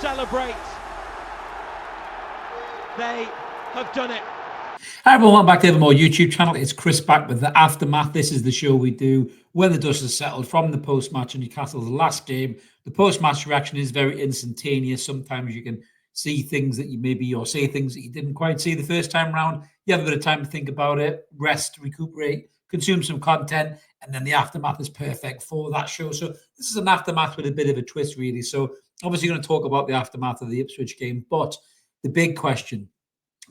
celebrate. They have done it. Hi everyone, welcome back to the Evermore YouTube channel. It's Chris back with the Aftermath. This is the show we do when the dust has settled from the post-match in Newcastle's last game. The post-match reaction is very instantaneous. Sometimes you can see things that you maybe, or say things that you didn't quite see the first time round. You have a bit of time to think about it, rest, recuperate, consume some content, and then the Aftermath is perfect for that show. So this is an Aftermath with a bit of a twist, really. So obviously going to talk about the Aftermath of the Ipswich game, but the big question: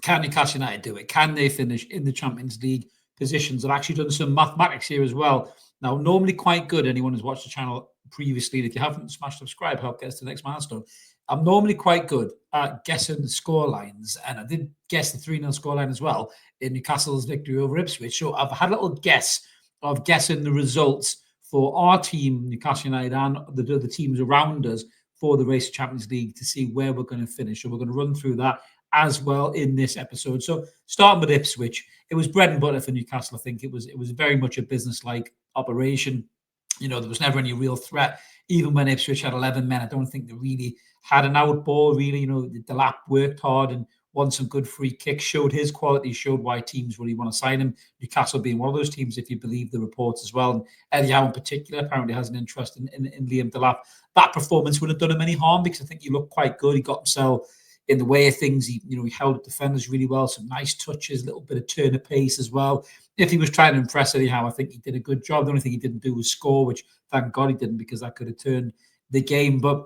can Newcastle United do it? Can they finish in the Champions League positions? I've actually done some mathematics here as well. Now, normally quite good. Anyone who's watched the channel previously, if you haven't smashed subscribe, help get us to the next milestone. I'm normally quite good at guessing the score lines, and I did guess the 3-0 scoreline as well in Newcastle's victory over Ipswich. So I've had a little guess of guessing the results for our team, Newcastle United, and the teams around us for the race to Champions League to see where we're going to finish. So we're going to run through that as well in this episode. So starting with Ipswich, it was bread and butter for Newcastle. I think it was very much a business-like operation. You know, there was never any real threat. Even when Ipswich had 11 men, I don't think they really had an out ball, really. You know, Delap worked hard and won some good free kicks, showed his quality, showed why teams really want to sign him. Newcastle being one of those teams, if you believe the reports as well. And Eddie Howe in particular apparently has an interest in Liam Delap. That performance wouldn't have done him any harm because I think he looked quite good. He got himself in the way of things. He held defenders really well, some nice touches, a little bit of turn of pace as well. If he was trying to impress anyhow, I think he did a good job. The only thing he didn't do was score, which thank God he didn't, because that could have turned the game. But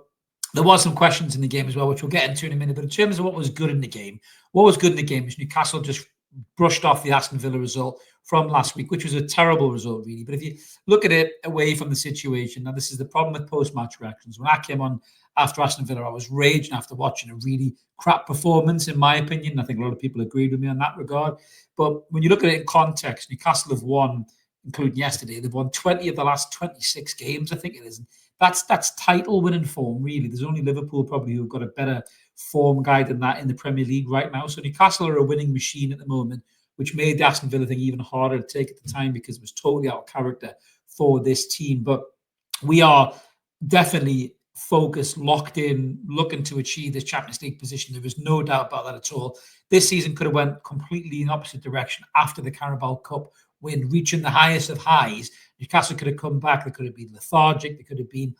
there was some questions in the game as well, which we'll get into in a minute. But in terms of what was good in the game, is Newcastle just brushed off the Aston Villa result from last week, which was a terrible result, really. But if you look at it away from the situation, now this is the problem with post-match reactions. When I came on after Aston Villa, I was raging after watching a really crap performance, in my opinion. I think a lot of people agreed with me on that regard. But when you look at it in context, Newcastle have won, including yesterday, they've won 20 of the last 26 games, I think it is. And that's title-winning form, really. There's only Liverpool probably who've got a better form guide than that in the Premier League right now. So Newcastle are a winning machine at the moment, which made the Aston Villa thing even harder to take at the time because it was totally out of character for this team. But we are definitely focused, locked in, looking to achieve this Champions League position. There was no doubt about that at all. This season could have went completely in opposite direction after the Carabao Cup win, reaching the highest of highs. Newcastle could have come back. They could have been lethargic. They could have been,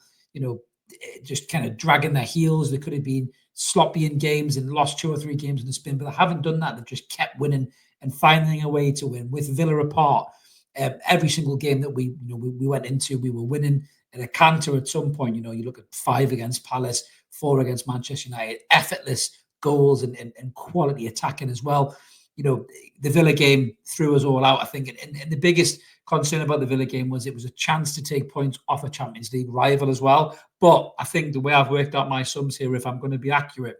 just kind of dragging their heels. They could have been sloppy in games and lost 2 or 3 games in the spin, but they haven't done that. They've just kept winning and finding a way to win. With Villa apart, every single game that we went into, we were winning at a canter at some point. You look at 5 against Palace, 4 against Manchester United, effortless goals and quality attacking as well. The Villa game threw us all out, I think. And the biggest concern about the Villa game was it was a chance to take points off a Champions League rival as well. But I think the way I've worked out my sums here, if I'm going to be accurate,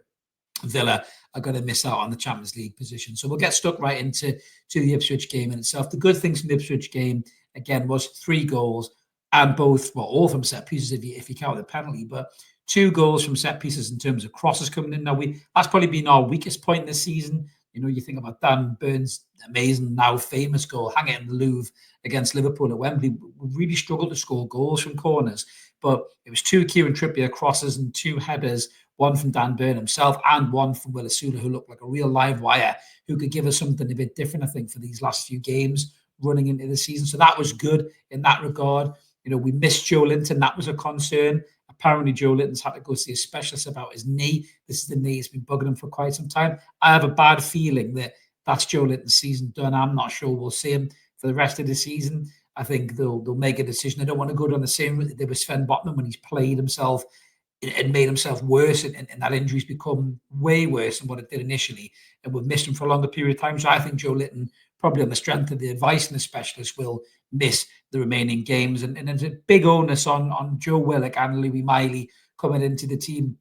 Villa are going to miss out on the Champions League position. So we'll get stuck right into the Ipswich game in itself. The good things from the Ipswich game, again, was 3 goals, and all from set pieces if you count the penalty, but 2 goals from set pieces in terms of crosses coming in. Now, that's probably been our weakest point this season. You think about Dan Burns' amazing, now famous goal, hang it in the Louvre against Liverpool at Wembley. We really struggled to score goals from corners, but it was 2 Kieran Trippier crosses and 2 headers, one from Dan Burn himself and one from Will Asula, who looked like a real live wire, who could give us something a bit different, I think, for these last few games running into the season. So that was good in that regard. We missed Joe Linton. That was a concern. Apparently, Joe Linton's had to go see a specialist about his knee. This is the knee. It's been bugging him for quite some time. I have a bad feeling that that's Joe Linton's season done. I'm not sure we'll see him for the rest of the season. I think they'll make a decision. I don't want to go down the same route that they did with Sven Botman when he's played himself and made himself worse, and that injury's become way worse than what it did initially. And we've missed him for a longer period of time. So I think Joe Linton, probably on the strength of the advice and the specialist, will miss the remaining games. And there's a big onus on Joe Willock and Louis Miley coming into the team.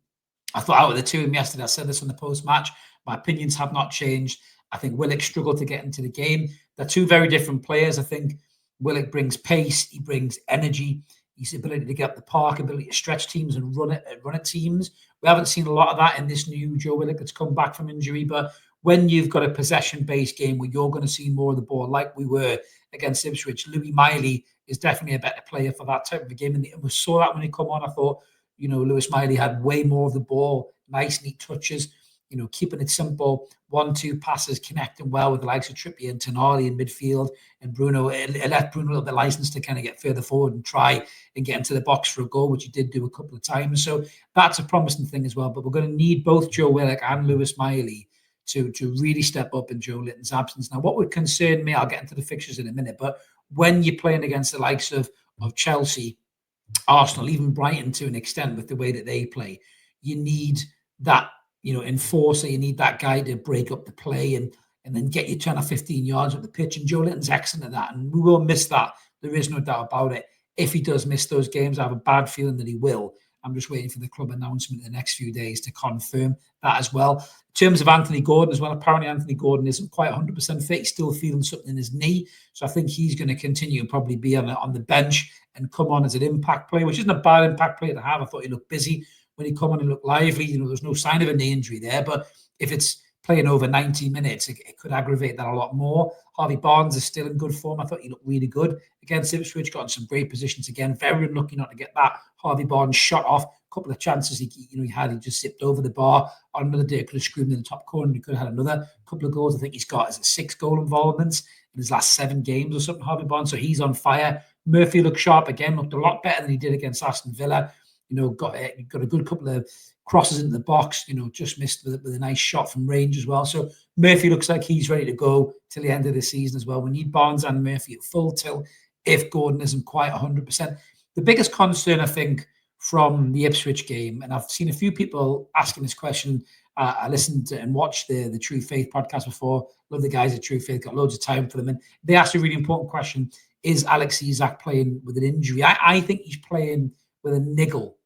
I thought out of the 2 of them yesterday, I said this on the post-match, my opinions have not changed. I think Willock struggled to get into the game. They're 2 very different players. I think Willock brings pace, he brings energy, his ability to get up the park, ability to stretch teams and run at teams. We haven't seen a lot of that in this new Joe Willock that's come back from injury, but when you've got a possession-based game where you're going to see more of the ball like we were against Ipswich, Louis Miley is definitely a better player for that type of a game. And we saw that when he come on. I thought, Lewis Miley had way more of the ball, nice, neat touches, keeping it simple, 1-2 passes, connecting well with the likes of Trippier and Tonali in midfield. And Bruno, it left Bruno a little bit license to kind of get further forward and try and get into the box for a goal, which he did do a couple of times. So that's a promising thing as well. But we're going to need both Joe Willock and Lewis Miley to really step up in Joe Linton's absence. Now, what would concern me, I'll get into the fixtures in a minute, but when you're playing against the likes of Chelsea, Arsenal, even Brighton to an extent with the way that they play, you need that, enforcer, you need that guy to break up the play and then get you 10 or 15 yards up the pitch. And Joe Linton's excellent at that. And we will miss that. There is no doubt about it. If he does miss those games, I have a bad feeling that he will. I'm just waiting for the club announcement in the next few days to confirm that as well. In terms of Anthony Gordon as well, apparently Anthony Gordon isn't quite 100% fit. He's still feeling something in his knee. So I think he's going to continue and probably be on the bench and come on as an impact player, which isn't a bad impact player to have. I thought he looked busy when he come on and looked lively. There's no sign of a knee injury there, but if it's playing over 90 minutes, it could aggravate that a lot more. Harvey Barnes is still in good form. I thought he looked really good against Ipswich, got in some great positions again. Very unlucky not to get that Harvey Barnes shot off. A couple of chances he just zipped over the bar. On another day, could have screamed in the top corner. He could have had another couple of goals. I think he's got 6 goal involvements in his last 7 games or something, Harvey Barnes. So he's on fire. Murphy looked sharp again, looked a lot better than he did against Aston Villa. Got a good couple of crosses into the box, just missed with a nice shot from range as well. So Murphy looks like he's ready to go till the end of the season as well. We need Barnes and Murphy at full tilt if Gordon isn't quite 100%. The biggest concern, I think, from the Ipswich game, and I've seen a few people asking this question. I listened to and watched the True Faith podcast before. Love the guys at True Faith, got loads of time for them. And they asked a really important question. Is Alex Isak playing with an injury? I think he's playing with a niggle.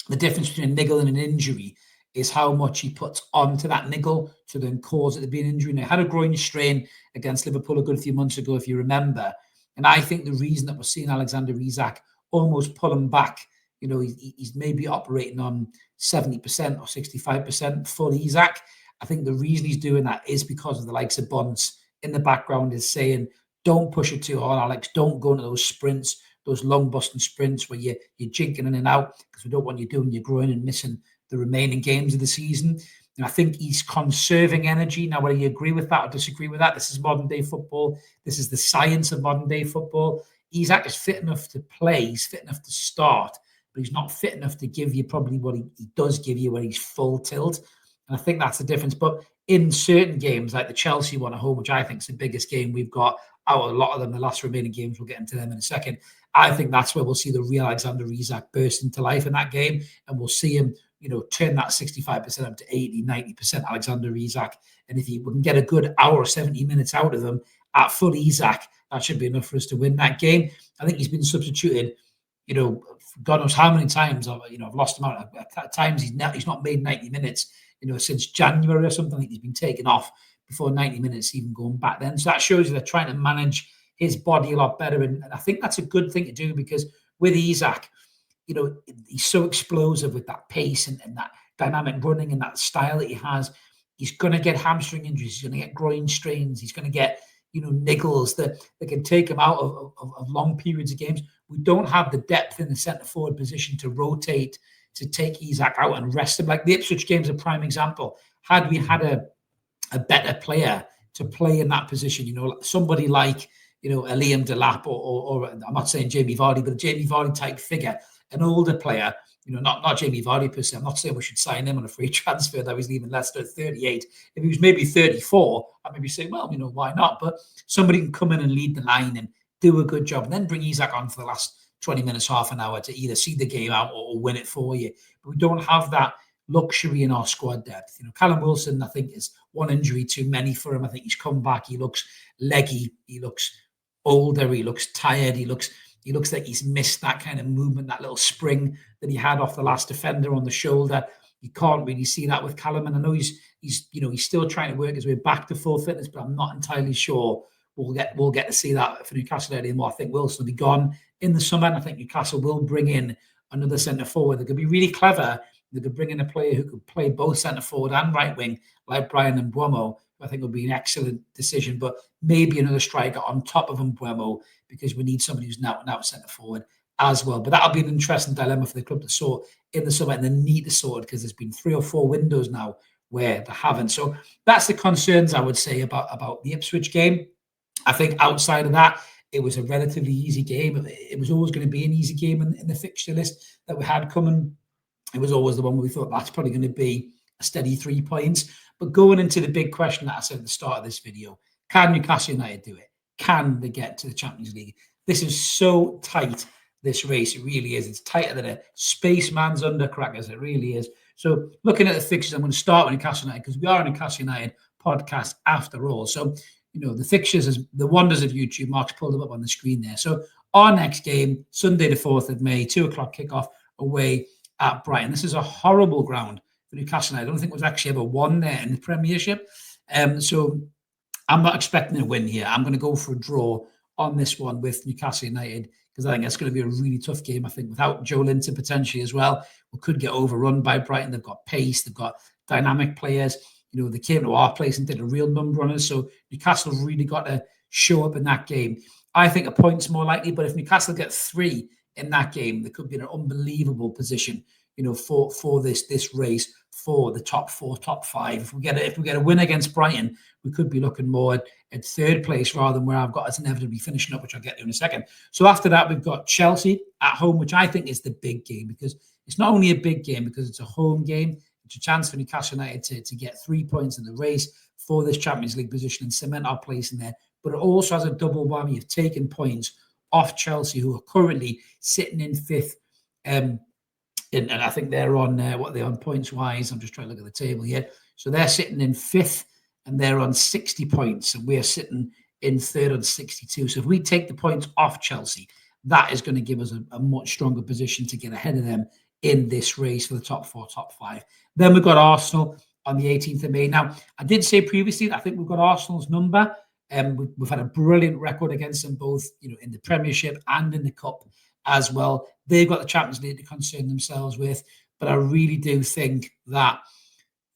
The difference between a niggle and an injury is how much he puts onto that niggle to then cause it to be an injury. Now, he had a groin strain against Liverpool a good few months ago, if you remember. And I think the reason that we're seeing Alexander Isak almost pull him back, he's maybe operating on 70% or 65% full Isak. I think the reason he's doing that is because of the likes of Bunce in the background is saying, don't push it too hard, Alex. Don't go into those sprints, those long busting sprints where you're jinking in and out, because we don't want you doing your groin and missing the remaining games of the season. And I think he's conserving energy. Now, whether you agree with that or disagree with that, this is modern day football. This is the science of modern day football. Isak is fit enough to play. He's fit enough to start, but he's not fit enough to give you probably what he does give you when he's full tilt. And I think that's the difference. But in certain games, like the Chelsea one at home, which I think is the biggest game we've got out of a lot of them, the last remaining games, we'll get into them in a second. I think that's where we'll see the real Alexander Isak burst into life in that game. And we'll see him, turn that 65% up to 80, 90% Alexander Isak. And if he can get a good hour or 70 minutes out of him at full Isak, that should be enough for us to win that game. I think he's been substituted, God knows how mane times. I've lost him out. At times he's not made 90 minutes, since January or something. I think he's been taken off before 90 minutes, even going back then. So that shows you they're trying to manage his body a lot better. And I think that's a good thing to do, because with Isak, he's so explosive with that pace and that dynamic running and that style that he has. He's going to get hamstring injuries. He's going to get groin strains. He's going to get, niggles that can take him out of long periods of games. We don't have the depth in the centre forward position to rotate, to take Isak out and rest him. Like the Ipswich game is a prime example. Had we had a better player to play in that position, somebody like, a Liam Delap or I'm not saying Jamie Vardy, but a Jamie Vardy type figure, an older player, not Jamie Vardy per se. I'm not saying we should sign him on a free transfer that he's leaving Leicester at 38. If he was maybe 34, I'd maybe say, well, why not? But somebody can come in and lead the line and do a good job, and then bring Isak on for the last 20 minutes, half an hour to either see the game out or win it for you. But we don't have that luxury in our squad depth. Callum Wilson, I think, is one injury too many for him. I think he's come back. He looks leggy. He looks older. He looks tired. He looks like he's missed that kind of movement, that little spring that he had off the last defender on the shoulder. You can't really see that with Callum. And I know he's still trying to work his way back to full fitness, but I'm not entirely sure we'll get to see that for Newcastle anymore. I think Wilson will be gone in the summer, and I think Newcastle will bring in another centre forward. They could be really clever. They could bring in a player who could play both centre forward and right wing, like Brian Mbeumo. I think would be an excellent decision, but maybe another striker on top of Mbeumo, because we need somebody who's now centre forward. as well. But that'll be an interesting dilemma for the club to sort in the summer, and they need to sort it because there's been 3 or 4 windows now where they haven't. So that's the concerns I would say about the Ipswich game. I think outside of that, it was a relatively easy game. It was always going to be an easy game in the fixture list that we had coming. It was always the one where we thought that's probably going to be a steady 3 points. But going into the big question that I said at the start of this video, can Newcastle United do it? Can they get to the Champions League? This is so tight, this race. It really is. It's tighter than a spaceman's undercrackers. It really is. So looking at the fixtures, I'm going to start with Newcastle United because we are a Newcastle United podcast after all. So, the fixtures, is the wonders of YouTube. Mark's pulled them up on the screen there. So our next game, Sunday the 4th of May, 2 o'clock kickoff away at Brighton. This is a horrible ground for Newcastle United. I don't think it was actually ever won there in the Premiership. So I'm not expecting a win here. I'm going to go for a draw on this one with Newcastle United because I think that's going to be a really tough game. I think without Joe Linton potentially as well, we could get overrun by Brighton. They've got pace. They've got dynamic players. They came to our place and did a real number on us. So Newcastle have really got to show up in that game. I think a point's more likely, but if Newcastle get 3 in that game, they could be in an unbelievable position, for this race for the top 4, top 5. If we get a win against Brighton, we could be looking more at 3rd place rather than where I've got us inevitably finishing up, which I'll get to in a second. So after that, we've got Chelsea at home, which I think is the big game because it's not only a big game because it's a home game. It's a chance for Newcastle United to get 3 points in the race for this Champions League position and cement our place in there. But it also has a double whammy of taking points off Chelsea, who are currently sitting in 5th. And I think they're on, what are they on points-wise? I'm just trying to look at the table here. So they're sitting in 5th, and they're on 60 points, and we're sitting in 3rd on 62. So if we take the points off Chelsea, that is going to give us a much stronger position to get ahead of them in this race for the top 4, top 5. Then we've got Arsenal on the 18th of May. Now, I did say previously that I think we've got Arsenal's number. We've had a brilliant record against them both, in the Premiership and in the Cup as well. They've got the Champions League to concern themselves with, but I really do think that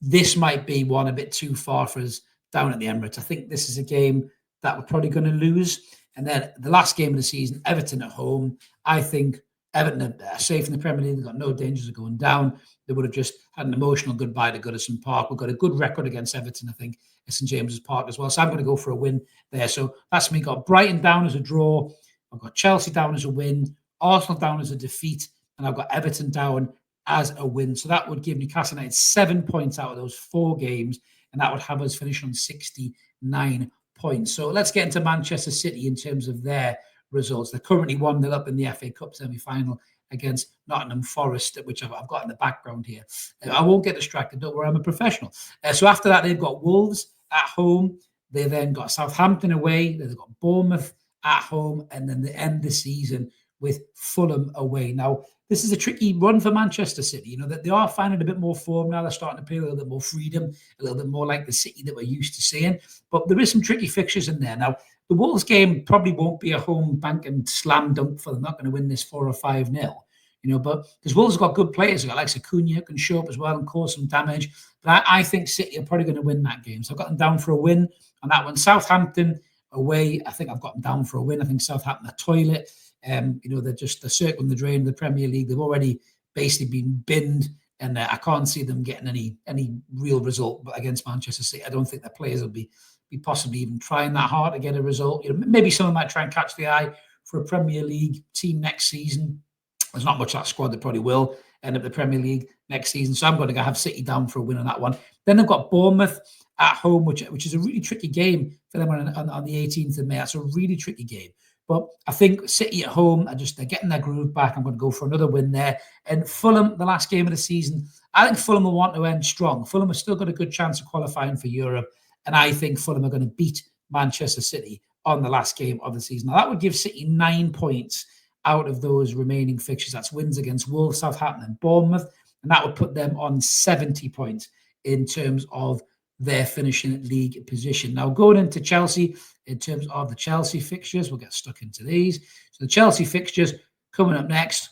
this might be one a bit too far for us down at the Emirates. I think this is a game that we're probably going to lose. And then the last game of the season, Everton at home. I think Everton are safe in the Premier League. They've got no dangers of going down. They would have just had an emotional goodbye to Goodison Park. We've got a good record against Everton, I think, at St James's Park as well. So I'm going to go for a win there. So that's me. Got Brighton down as a draw. I've got Chelsea down as a win. Arsenal down as a defeat. And I've got Everton down as a win. So that would give Newcastle United 7 points out of those 4 games. And that would have us finish on 69 points. So let's get into Manchester City in terms of their results. They're currently 1-0 up in the FA Cup semi-final against Nottingham Forest, which I've got in the background here. I won't get distracted. Don't worry, I'm a professional. So after that, they've got Wolves at home. They then got Southampton away. They've got Bournemouth at home. And then they end the season with Fulham away. Now, this is a tricky run for Manchester City. That they are finding a bit more form now. They're starting to play a little bit more freedom, a little bit more like the City that we're used to seeing. But there is some tricky fixtures in there. Now, the Wolves game probably won't be a home bank and slam dunk for them. Not going to win this 4 or 5-0, but because Wolves have got good players. They've got Alex Acuna who can show up as well and cause some damage. But I think City are probably going to win that game. So I've got them down for a win on that one. Southampton away, I think I've got them down for a win. I think Southampton are toilet. They're circling the drain of the Premier League. They've already basically been binned, and I can't see them getting any real result against Manchester City. I don't think their players will be possibly even trying that hard to get a result. Maybe someone might try and catch the eye for a Premier League team next season. There's not much of that squad that probably will end up the Premier League next season. So I'm going to have City down for a win on that one. Then they've got Bournemouth at home, which is a really tricky game for them on the 18th of May. That's a really tricky game. But I think City at home, they're getting their groove back. I'm going to go for another win there. And Fulham, the last game of the season, I think Fulham will want to end strong. Fulham have still got a good chance of qualifying for Europe. And I think Fulham are going to beat Manchester City on the last game of the season. Now, that would give City 9 points out of those remaining fixtures. That's wins against Wolves, Southampton, and Bournemouth. And that would put them on 70 points in terms of their finishing league position. Now, going into Chelsea, in terms of the Chelsea fixtures, we'll get stuck into these. So the Chelsea fixtures coming up next.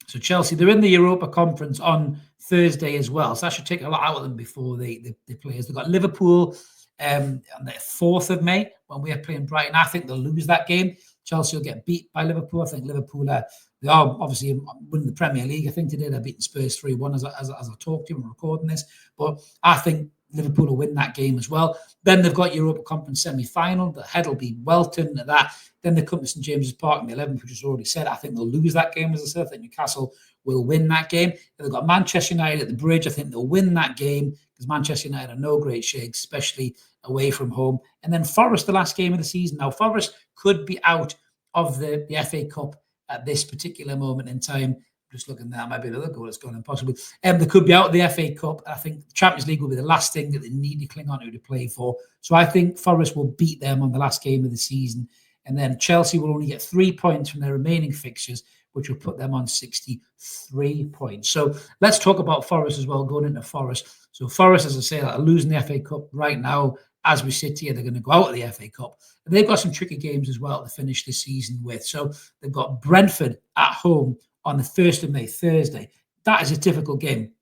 So Chelsea, they're in the Europa Conference on Thursday as well. So that should take a lot out of them before they play us. They've got Liverpool on the 4th of May when we are playing Brighton. I think they'll lose that game. Chelsea will get beat by Liverpool. I think Liverpool are They are obviously winning the Premier League. I think today they're beating Spurs 3-1 as I talked to you and recording this. But I think Liverpool will win that game as well. Then they've got Europa Conference semi-final. The head will be Welton at that. Then they come to St James's Park in the 11th, which is already said. I think they'll lose that game, as I said. I think Newcastle will win that game. Then they've got Manchester United at the Bridge. I think they'll win that game because Manchester United are no great shakes, especially away from home. And then Forest, the last game of the season. Now, Forest could be out of the FA Cup at this particular moment in time. Just looking there, might be another goal that's gone in possibly. They could be out of the FA Cup. I think the Champions League will be the last thing that they need to cling on to play for. So I think Forest will beat them on the last game of the season. And then Chelsea will only get 3 points from their remaining fixtures, which will put them on 63 points. So let's talk about Forest as well, going into Forest. So Forest, as I say, are losing the FA Cup right now. As we sit here, they're going to go out of the FA Cup. And they've got some tricky games as well to finish the season with. So they've got Brentford at home on the 1st of May, Thursday. That is a difficult game.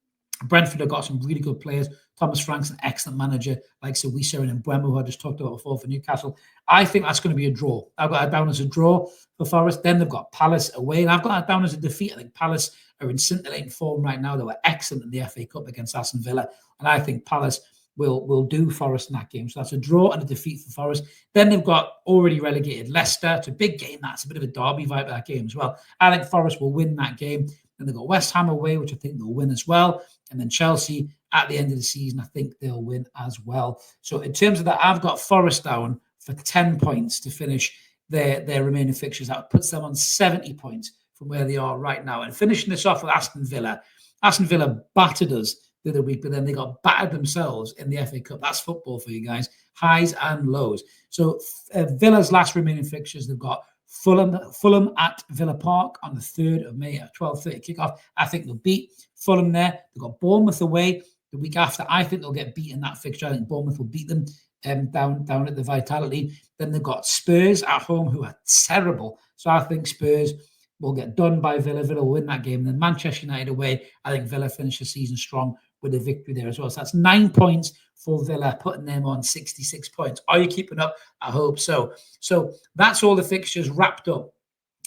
Brentford have got some really good players. Thomas Frank's an excellent manager, like Sawisa and Mbeumo, who I just talked about before for Newcastle. I think that's going to be a draw. I've got that down as a draw for Forest. Then they've got Palace away, and I've got that down as a defeat. I think Palace are in scintillating form right now. They were excellent in the FA Cup against Aston Villa, and I think Palace will do Forest in that game. So that's a draw and a defeat for Forest. Then they've got already relegated Leicester. It's a big game. That's a bit of a derby vibe of that game as well. I think Forest will win that game. Then they've got West Ham away, which I think they'll win as well. And then Chelsea at the end of the season, I think they'll win as well. So in terms of that, I've got Forest down for 10 points to finish their remaining fixtures. That puts them on 70 points from where they are right now. And finishing this off with Aston Villa. Aston Villa battered us the other week, but then they got battered themselves in the FA Cup. That's football for you guys. Highs and lows. So Villa's last remaining fixtures, they've got Fulham at Villa Park on the 3rd of May at 12:30 kickoff. I think they'll beat Fulham there. They've got Bournemouth away the week after. I think they'll get beaten that fixture. I think Bournemouth will beat them down at the Vitality. Then they've got Spurs at home, who are terrible. So I think Spurs will get done by Villa. Villa will win that game. And then Manchester United away, I think Villa finish the season strong with a victory there as well. So that's 9 points for Villa, putting them on 66 points. Are you keeping up? I hope so. So that's all the fixtures wrapped up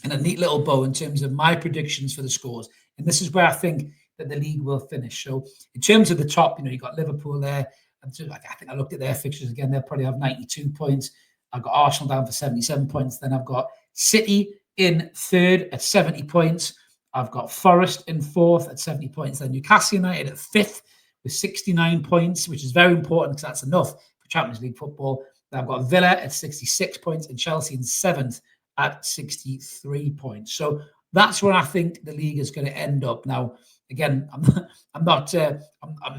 in a neat little bow in terms of my predictions for the scores. And this is where I think that the league will finish. So in terms of the top, you've got Liverpool there. I think I looked at their fixtures again. They'll probably have 92 points. I've got Arsenal down for 77 points. Then I've got City in 3rd at 70 points. I've got Forest in 4th at 70 points. Then Newcastle United at 5th with 69 points, which is very important because that's enough for Champions League football. Then I've got Villa at 66 points and Chelsea in 7th at 63 points. So that's where I think the league is going to end up. Now, again, I'm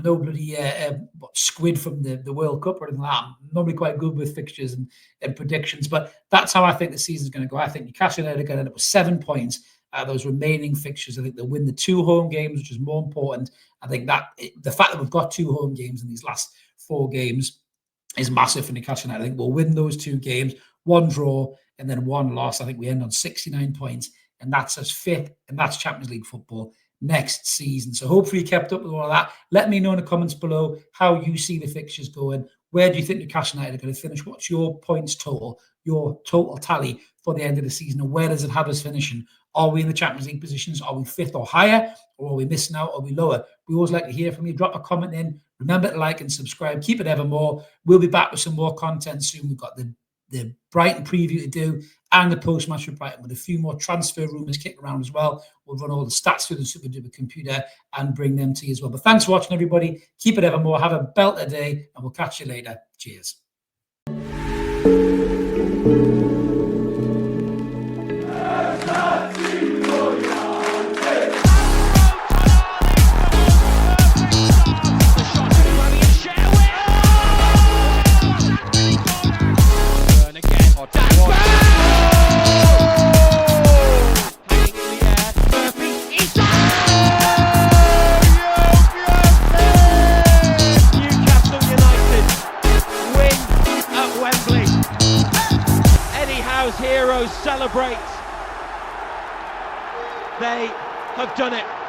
no bloody squid from the World Cup or anything like that. I'm normally quite good with fixtures and predictions, but that's how I think the season's going to go. I think Newcastle United are going to end up with 7 points. Those remaining fixtures, I think they'll win the 2 home games, which is more important. I think that the fact that we've got 2 home games in these last 4 games is massive for Newcastle United. I think we'll win those 2 games, 1 draw and then 1 loss. I think we end on 69 points, and that's us 5th, and that's Champions League football next season. So hopefully you kept up with all of that. Let me know in the comments below how you see the fixtures going. Where do you think Newcastle United are going to finish? What's your points total, your total tally for the end of the season? And where does it have us finishing? Are we in the Champions League positions? Are we 5th or higher? Or are we missing out? Are we lower? We always like to hear from you. Drop a comment in. Remember to like and subscribe. Keep it evermore. We'll be back with some more content soon. We've got the Brighton preview to do and the post-match with Brighton with a few more transfer rumours kicking around as well. We'll run all the stats through the super duper computer and bring them to you as well. But thanks for watching, everybody. Keep it evermore. Have a belter day, and we'll catch you later. Cheers. Heroes celebrate. They have done it.